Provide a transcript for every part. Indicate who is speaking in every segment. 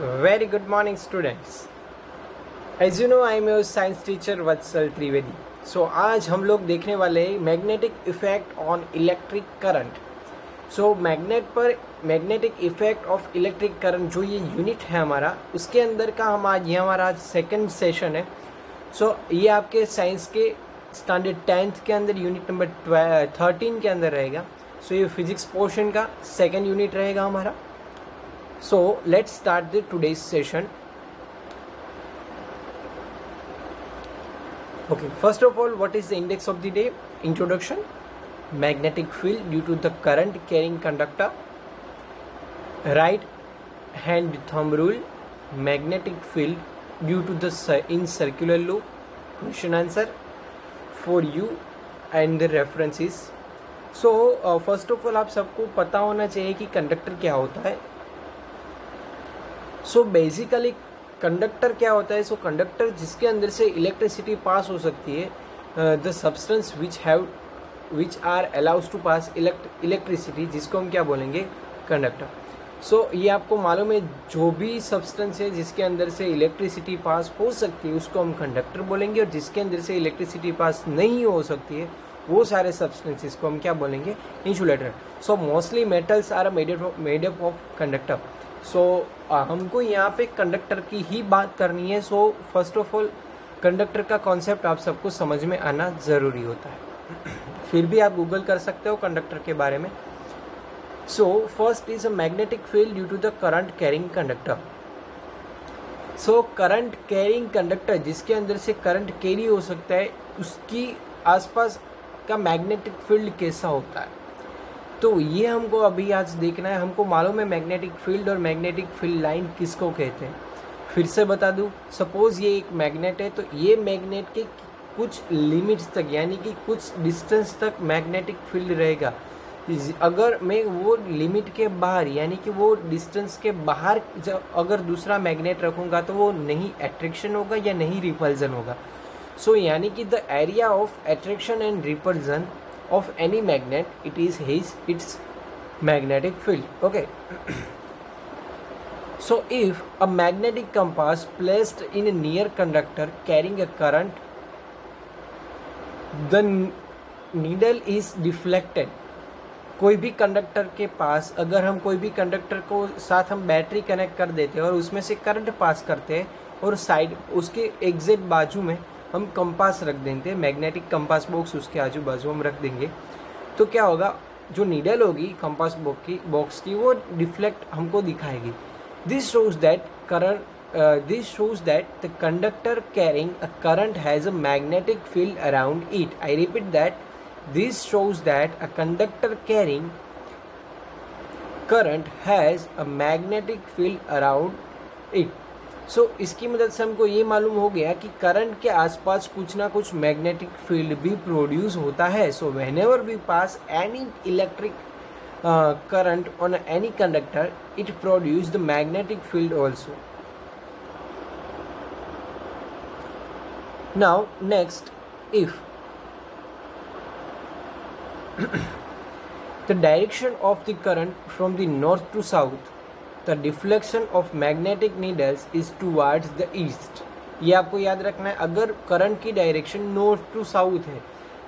Speaker 1: Very good morning, students. As you know, I am your science teacher Vatsal Trivedi. So आज हम लोग देखने वाले हैं magnetic effect on electric current. So magnetic effect of electric current जो ये unit है हमारा, उसके अंदर का ये हमारा आज सेकेंड सेशन है. सो ये आपके साइंस के स्टैंडर्ड 10th के अंदर यूनिट नंबर 13 के अंदर रहेगा. सो ये फिजिक्स पोर्शन का सेकेंड यूनिट रहेगा हमारा. So let's start the today's session. Okay, first of all, what is the index of the day? Introduction. Magnetic field due to the current carrying conductor. Right hand thumb rule. Magnetic field due to the in circular loop. Question answer for you and the references. So first of all, आप सबको पता होना चाहिए कि conductor क्या होता है. So basically conductor क्या होता है. सो कंडक्टर जिसके अंदर से इलेक्ट्रिसिटी पास हो सकती है, the substance which are allows to pass electricity, जिसको हम क्या बोलेंगे, कंडक्टर. सो ये आपको मालूम है, जो भी सब्सटेंस है जिसके अंदर से इलेक्ट्रिसिटी पास हो सकती है उसको हम कंडक्टर बोलेंगे, और जिसके अंदर से इलेक्ट्रिसिटी पास नहीं हो सकती है वो सारे सब्सटेंसेस को हम क्या बोलेंगे, insulator. So mostly metals are made up of conductor. So हमको यहाँ पे कंडक्टर की ही बात करनी है. So first of all conductor का कॉन्सेप्ट आप सबको समझ में आना ज़रूरी होता है. फिर भी आप गूगल कर सकते हो कंडक्टर के बारे में. So first is a magnetic field due to the current carrying conductor. So current carrying conductor जिसके अंदर से करंट कैरी हो सकता है, उसकी आसपास का मैग्नेटिक फील्ड कैसा होता है, तो ये हमको अभी आज देखना है. हमको मालूम है मैग्नेटिक फील्ड और मैग्नेटिक फील्ड लाइन किसको कहते हैं. फिर से बता दूं, सपोज ये एक मैग्नेट है, तो ये मैग्नेट के कुछ लिमिट्स तक, यानी कि कुछ डिस्टेंस तक मैग्नेटिक फील्ड रहेगा. अगर मैं वो लिमिट के बाहर, यानी कि वो डिस्टेंस के बाहर जब अगर दूसरा मैग्नेट रखूँगा तो वो नहीं अट्रैक्शन होगा या नहीं रिपल्जन होगा. सो यानी कि the area of attraction and repulsion of any magnet, it is its magnetic field. Okay. So if a magnetic compass placed in a near conductor carrying a current, the needle is deflected. कोई भी conductor के पास, अगर हम कोई भी conductor को साथ हम बैटरी कनेक्ट कर देते हैं और उसमें से करंट पास करते हैं, और साइड उसके एग्जैक्ट बाजू में हम कंपास रख देंगे, मैग्नेटिक कंपास बॉक्स उसके आजू बाजू हम रख देंगे, तो क्या होगा, जो नीडल होगी कंपास बॉक्स की वो डिफ्लेक्ट हमको दिखाएगी. This shows that the conductor carrying a current has a magnetic field around it. I repeat that, this shows that a conductor carrying current has a magnetic field around it. So इसकी मदद से हमको ये मालूम हो गया कि current के आसपास कुछ ना कुछ मैग्नेटिक फील्ड भी प्रोड्यूस होता है. So whenever we pass any electric current on any conductor, it produce the magnetic field also. Now next, if the direction of the current from the north to south, the deflection of magnetic needles is towards the east. ये आपको याद रखना है. अगर current की direction north to south है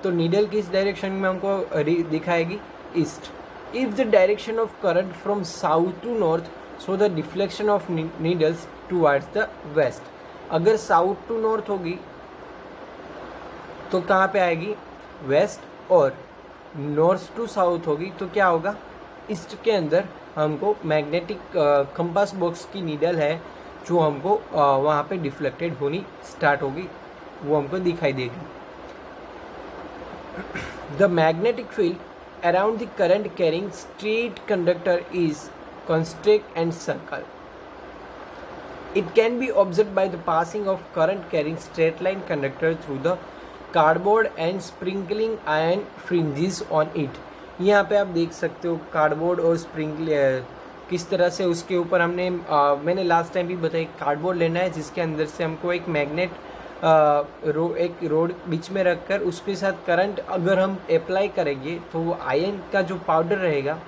Speaker 1: तो needle किस डायरेक्शन में हमको दिखाएगी, east. If the direction of current from south to north, so the deflection of needles towards the west. अगर साउथ टू नॉर्थ होगी तो कहाँ पे आएगी, वेस्ट, और नॉर्थ टू साउथ होगी तो क्या होगा, ईस्ट के अंदर हमको मैग्नेटिक कंपास बॉक्स की नीडल है जो हमको वहाँ पे डिफ्लेक्टेड होनी स्टार्ट होगी, वो हमको दिखाई देगी. The magnetic field around the current carrying straight conductor is constrict and circle. It can be observed by the passing of current carrying straight line conductor through the cardboard and sprinkling iron fringes on it. यहाँ पे आप देख सकते हो cardboard और sprinkler किस तरह से उसके ऊपर मैंने लास्ट टाइम भी बताया, कार्डबोर्ड लेना है जिसके अंदर से हमको एक मैग्नेट एक रोड बीच में रखकर उसके साथ करंट अगर हम अप्लाई करेंगे तो वो आयरन का जो पाउडर रहेगा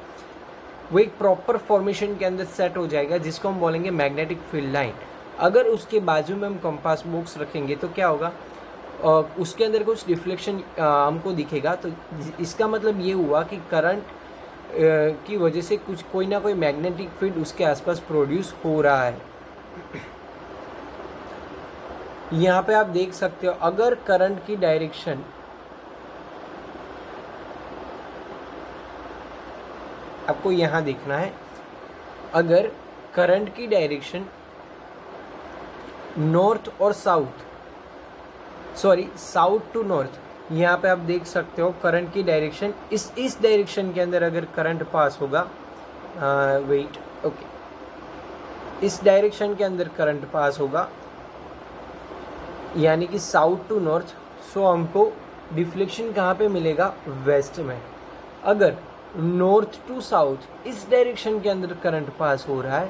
Speaker 1: वो एक प्रॉपर फॉर्मेशन के अंदर सेट हो जाएगा, जिसको हम बोलेंगे मैग्नेटिक फील्ड लाइन। अगर उसके बाजू में हम कंपास बॉक्स रखेंगे तो क्या होगा, उसके अंदर कुछ डिफ्लेक्शन हमको दिखेगा। तो इसका मतलब ये हुआ कि करंट की वजह से कुछ कोई ना कोई मैग्नेटिक फील्ड उसके आसपास प्रोड्यूस हो रहा है। यहाँ पे आप देख सकते हो, अगर करंट की डायरेक्शन आपको यहाँ देखना है, अगर करंट की डायरेक्शन नॉर्थ और साउथ टू नॉर्थ, यहाँ पे आप देख सकते हो करंट की डायरेक्शन इस डायरेक्शन के अंदर अगर करंट पास होगा, इस डायरेक्शन के अंदर करंट पास होगा, यानी कि साउथ टू नॉर्थ, सो हमको डिफ्लेक्शन कहाँ पे मिलेगा, वेस्ट में। अगर नॉर्थ टू साउथ इस डायरेक्शन के अंदर करंट पास हो रहा है,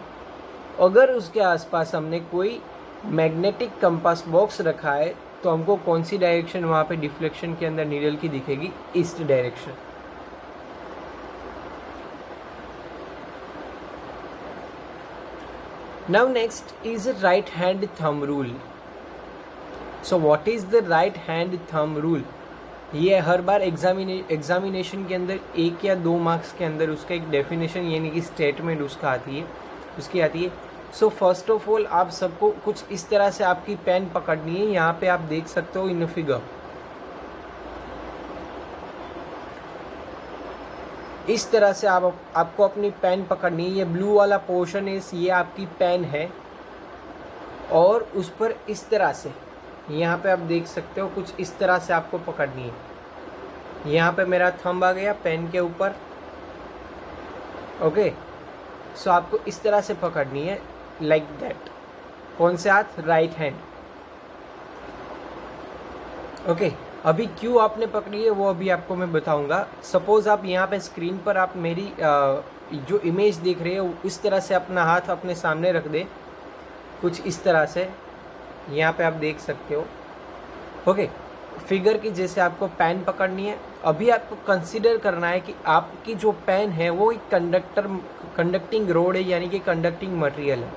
Speaker 1: अगर उसके आसपास हमने कोई मैग्नेटिक कंपास बॉक्स रखा है, तो हमको कौन सी डायरेक्शन वहाँ पे डिफ्लेक्शन के अंदर नीडल की दिखेगी, east direction. Now next is right hand thumb rule. So what is the right hand thumb rule? ये हर बार एग्जामिनेशन के अंदर 1 या 2 मार्क्स के अंदर उसका एक डेफिनेशन यानी कि स्टेटमेंट उसकी आती है। सो फर्स्ट ऑफ ऑल आप सबको कुछ इस तरह से आपकी पेन पकड़नी है। यहाँ पे आप देख सकते हो इन फिगर, इस तरह से आपको अपनी पेन पकड़नी है। ये ब्लू वाला पोर्शन है, ये आपकी पेन है, और उस पर इस तरह से यहाँ पे आप देख सकते हो कुछ इस तरह से आपको पकड़नी है। यहाँ पे मेरा थंब आ गया पेन के ऊपर, ओके। सो आपको इस तरह से पकड़नी है, लाइक दैट। कौन से हाथ? Right hand, okay. अभी क्यों आपने पकड़ी है वो अभी आपको मैं बताऊंगा। सपोज आप यहाँ पे स्क्रीन पर आप मेरी जो इमेज देख रहे हो इस तरह से अपना हाथ अपने सामने रख दे, कुछ इस तरह से, यहाँ पे आप देख सकते हो, ओके। फिगर की जैसे आपको पेन पकड़नी है। अभी आपको कंसीडर करना है कि आपकी जो पेन है वो एक कंडक्टिंग रोड है, यानी कि कंडक्टिंग मटेरियल है,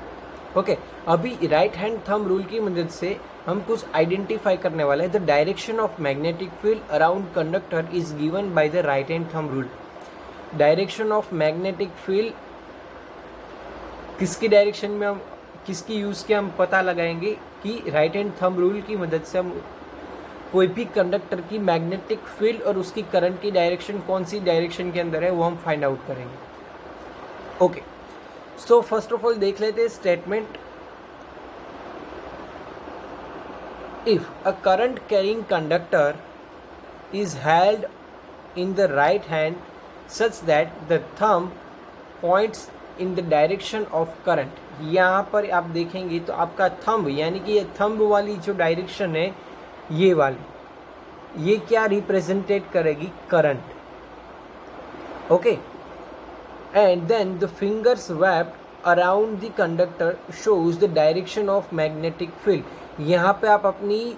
Speaker 1: ओके। अभी राइट हैंड थंब रूल की मदद से हम कुछ आइडेंटिफाई करने वाले हैं। The direction of magnetic field around conductor is given by the right hand thumb rule. Direction of magnetic field किसकी डायरेक्शन में हम किसकी यूज के हम पता लगाएंगे कि राइट हैंड थंब रूल की मदद से हम कोई भी कंडक्टर की मैग्नेटिक फील्ड और उसकी करंट की डायरेक्शन कौन सी डायरेक्शन के अंदर है वो हम फाइंड आउट करेंगे, okay. So first of all देख लेते हैं statement. If a current carrying conductor is held in the right hand such that the thumb points in the direction of current, यहाँ पर आप देखेंगे तो आपका थंब यानी कि ये थंब वाली जो डायरेक्शन है ये वाली, ये क्या रिप्रेजेंटेट करेगी, current, okay. And then the fingers wrapped around the conductor shows the direction of magnetic field. यहाँ पे आप अपनी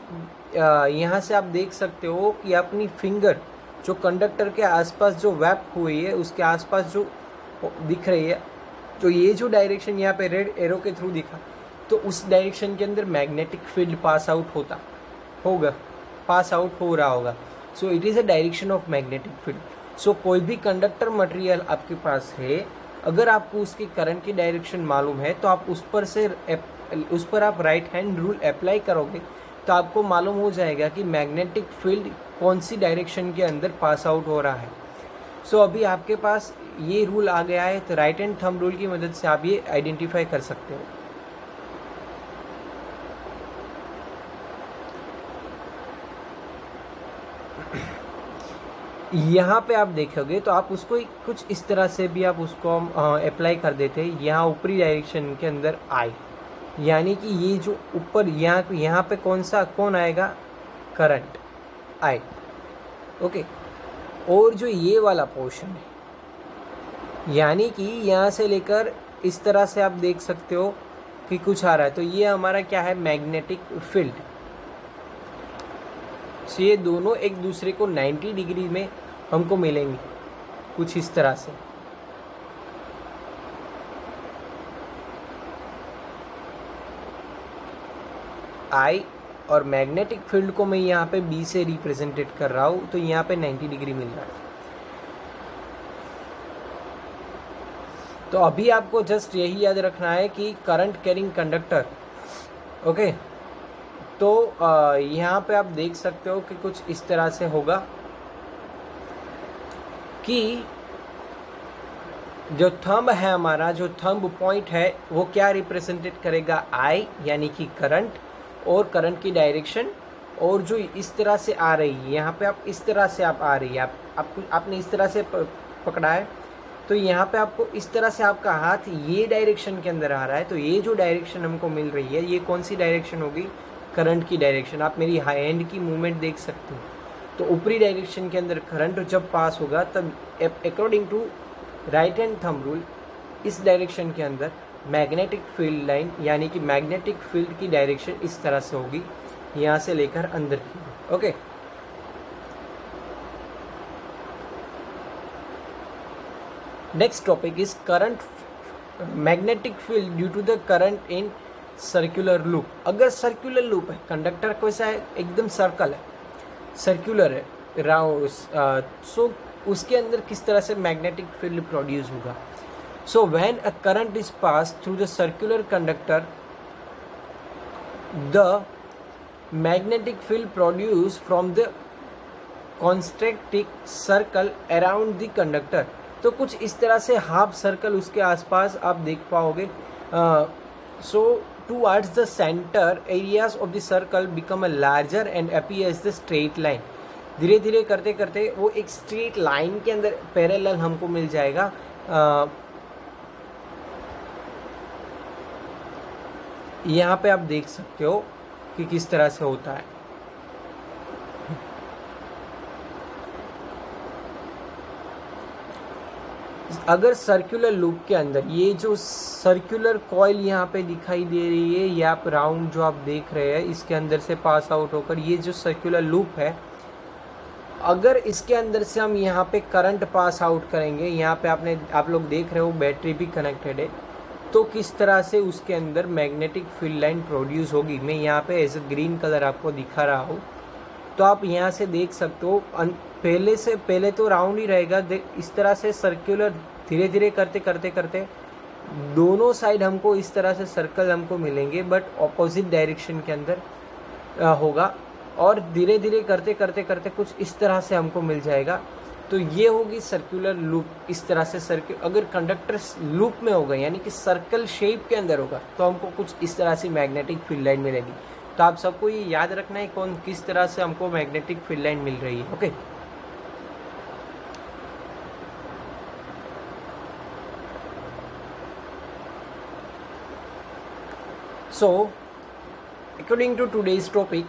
Speaker 1: यहाँ से आप देख सकते हो कि अपनी फिंगर जो कंडक्टर के आसपास जो वैप हुई है उसके आसपास जो दिख रही है, तो ये जो डायरेक्शन यहाँ पे रेड एरो के थ्रू दिखा, तो उस डायरेक्शन के अंदर मैग्नेटिक फील्ड पास आउट हो रहा होगा। So it is a direction of magnetic field. So कोई भी कंडक्टर मटेरियल आपके पास है, अगर आपको उसकी करंट की डायरेक्शन मालूम है तो आप उस पर आप राइट हैंड रूल अप्लाई करोगे तो आपको मालूम हो जाएगा कि मैग्नेटिक फील्ड कौन सी डायरेक्शन के अंदर पास आउट हो रहा है। सो अभी आपके पास ये रूल आ गया है, तो राइट हैंड थंब रूल की मदद से आप ये आइडेंटिफाई कर सकते हो। यहाँ पे आप देखोगे तो आप उसको कुछ इस तरह से भी आप उसको अप्लाई कर देते हैं। यहाँ ऊपरी डायरेक्शन के अंदर आई, यानी कि ये जो ऊपर यहाँ पे कौन आएगा, करंट आई, ओके। और जो ये वाला पोर्शन है, यानी कि यहाँ से लेकर इस तरह से आप देख सकते हो कि कुछ आ रहा है, तो ये हमारा क्या है, मैग्नेटिक फील्ड। सो ये दोनों एक दूसरे को 90 डिग्री में हमको मिलेंगे, कुछ इस तरह से, आई और मैग्नेटिक फील्ड को मैं यहाँ पे बी से रिप्रेजेंटेड कर रहा हूँ, तो यहाँ पे 90 डिग्री मिल रहा है। तो अभी आपको जस्ट यही याद रखना है कि करंट कैरिंग कंडक्टर, ओके। तो यहाँ पे आप देख सकते हो कि कुछ इस तरह से होगा कि जो थंब है हमारा, जो थंब पॉइंट है वो क्या रिप्रेजेंटेड करेगा, आई यानी कि करंट और करंट की डायरेक्शन, और जो इस तरह से आ रही है यहाँ पे, आप इस तरह से आप आ रही है, आपने इस तरह से पकड़ा है, तो यहाँ पे आपको इस तरह से आपका हाथ ये डायरेक्शन के अंदर आ रहा है। तो ये जो डायरेक्शन हमको मिल रही है, ये कौन सी डायरेक्शन होगी, करंट की डायरेक्शन। आप मेरी हैंड की मूवमेंट देख सकते हो, तो ऊपरी डायरेक्शन के अंदर करंट जब पास होगा तब according to right hand thumb rule इस डायरेक्शन के अंदर मैग्नेटिक फील्ड लाइन यानी कि मैग्नेटिक फील्ड की डायरेक्शन इस तरह से होगी, यहाँ से लेकर अंदर की, okay. Next topic is current magnetic field due to the current in circular loop. अगर सर्कुलर लूप है, कंडक्टर कैसा है, एकदम सर्कल है, सर्कुलर है, राउंड, सो उसके अंदर किस तरह से मैग्नेटिक फील्ड प्रोड्यूस होगा। So when a current is pass through the circular conductor, the magnetic field produce from the constricting circle around the conductor. तो कुछ इस तरह से हाफ सर्कल उसके आसपास आप देख पाओगे। So towards the centre areas of the circle become a larger and appears the straight line. धीरे धीरे करते करते वो एक स्ट्रेट लाइन के अंदर पैरेलल हमको मिल जाएगा। यहाँ पे आप देख सकते हो कि किस तरह से होता है। अगर सर्कुलर लूप के अंदर ये जो सर्कुलर कॉइल यहाँ पे दिखाई दे रही है, ये आप राउंड जो आप देख रहे हैं, इसके अंदर से पास आउट होकर ये जो सर्कुलर लूप है, अगर इसके अंदर से हम यहाँ पे करंट पास आउट करेंगे, यहाँ पे आप लोग देख रहे हो बैटरी भी कनेक्टेड है, तो किस तरह से उसके अंदर मैग्नेटिक फील्ड लाइन प्रोड्यूस होगी। मैं यहाँ पे एज ए ग्रीन कलर आपको दिखा रहा हूँ, तो आप यहाँ से देख सकते हो। पहले तो राउंड ही रहेगा, इस तरह से सर्कुलर धीरे धीरे करते करते करते दोनों साइड हमको इस तरह से सर्कल हमको मिलेंगे, बट ऑपोजिट डायरेक्शन के अंदर होगा, और धीरे धीरे करते करते करते कुछ इस तरह से हमको मिल जाएगा। तो ये होगी सर्कुलर लूप। इस तरह से सर्कल अगर कंडक्टर लूप में होगा यानी कि सर्कल शेप के अंदर होगा, तो हमको कुछ इस तरह से मैग्नेटिक फील्ड लाइन मिलेगी। तो आप सबको ये याद रखना है कौन किस तरह से हमको मैग्नेटिक फील्ड लाइन मिल रही है, okay. So according to today's topic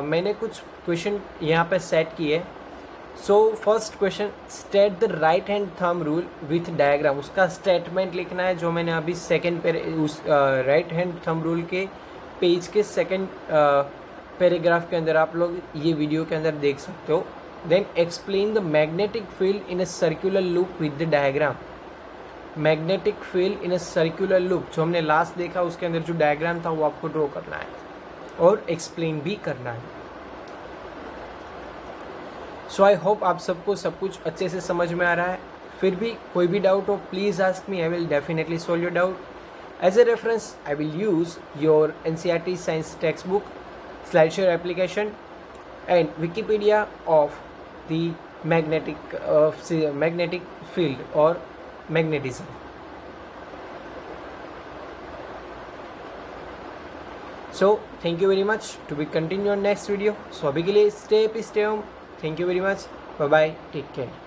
Speaker 1: मैंने कुछ क्वेश्चन यहाँ पे सेट किए। So first question, state the right hand thumb rule with diagram. उसका स्टेटमेंट लिखना है जो मैंने अभी सेकंड उस राइट हैंड थंब रूल के पेज के सेकंड पैराग्राफ के अंदर आप लोग ये वीडियो के अंदर देख सकते हो। Then explain the magnetic field in a circular loop with the diagram. Magnetic field in a circular loop जो हमने लास्ट देखा, उसके अंदर जो डायग्राम था वो आपको ड्रॉ करना है और एक्सप्लेन भी करना है। सो आई होप आप सबको सब कुछ अच्छे से समझ में आ रहा है। फिर भी कोई भी डाउट हो please ask me, I will definitely solve your doubt. As a reference I will use your NCERT science textbook, SlideShare application and Wikipedia of the magnetic field or magnetism. So thank you very much. To be continued on next video. So abhi ke liye stay home. Thank you very much. Bye bye. Take care.